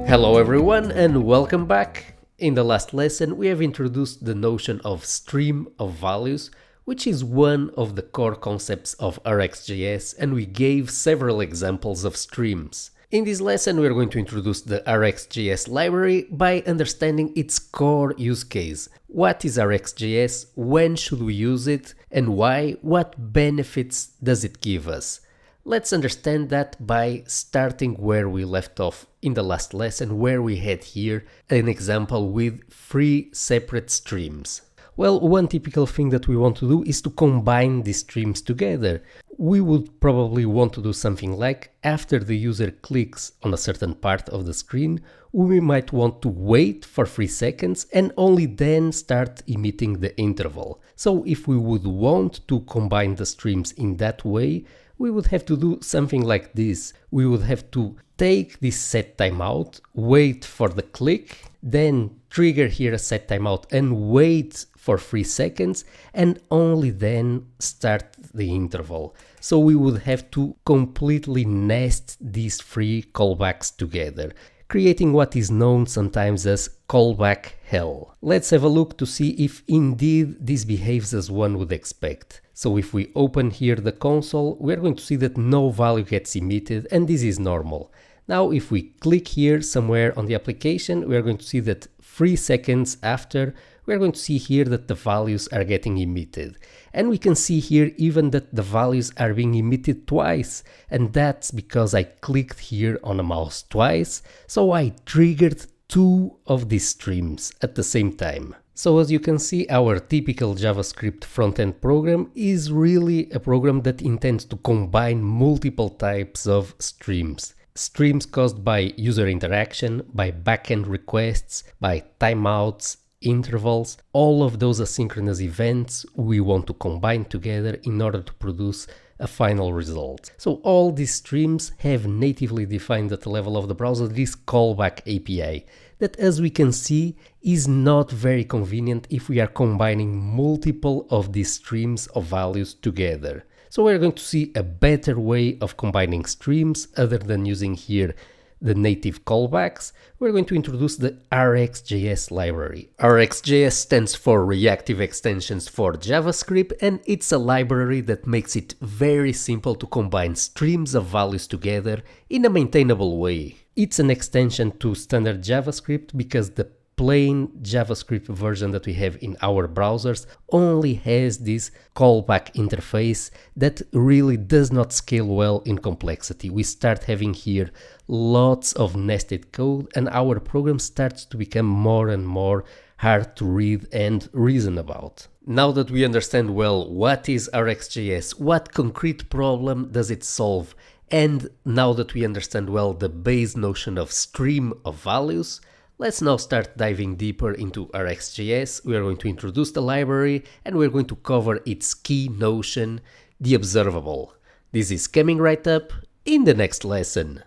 Hello everyone and welcome back. In the last lesson we have introduced the notion of stream of values, which is one of the core concepts of RxJS, and we gave several examples of streams. In this lesson we are going to introduce the RxJS library by understanding its core use case. What is RxJS, when should we use it, and why, what benefits does it give us? Let's understand that by starting where we left off in the last lesson, where we had here an example with 3 separate streams. Well, one typical thing that we want to do is to combine these streams together. We would probably want to do something like, after the user clicks on a certain part of the screen, we might want to wait for 3 seconds and only then start emitting the interval. So if we would want to combine the streams in that way, we would have to do something like this. We would have to take this set timeout, wait for the click, then trigger here a set timeout and wait for 3 seconds, and only then start the interval. So we would have to completely nest these 3 callbacks together, creating what is known sometimes as callback hell. Let's have a look to see if indeed this behaves as one would expect. So if we open here the console, we're going to see that no value gets emitted, and this is normal. Now if we click here somewhere on the application, we're going to see that 3 seconds after, we're going to see here that the values are getting emitted. And we can see here even that the values are being emitted twice, and that's because I clicked here on a mouse twice, so I triggered 2 of these streams at the same time. So as you can see, our typical JavaScript front-end program is really a program that intends to combine multiple types of streams. Streams caused by user interaction, by backend requests, by timeouts, intervals, all of those asynchronous events we want to combine together in order to produce a final result. So all these streams have natively defined at the level of the browser this callback API that, as we can see, is not very convenient if we are combining multiple of these streams of values together. So we're going to see a better way of combining streams other than using here the native callbacks. We're going to introduce the RxJS library. RxJS stands for Reactive Extensions for JavaScript, and it's a library that makes it very simple to combine streams of values together in a maintainable way. It's an extension to standard JavaScript because the plain JavaScript version that we have in our browsers only has this callback interface that really does not scale well in complexity. We start having here lots of nested code, and our program starts to become more and more hard to read and reason about. Now that we understand well what is RxJS, what concrete problem does it solve, and now that we understand well the base notion of stream of values, let's now start diving deeper into RxJS. We are going to introduce the library and we're going to cover its key notion, the observable. This is coming right up in the next lesson.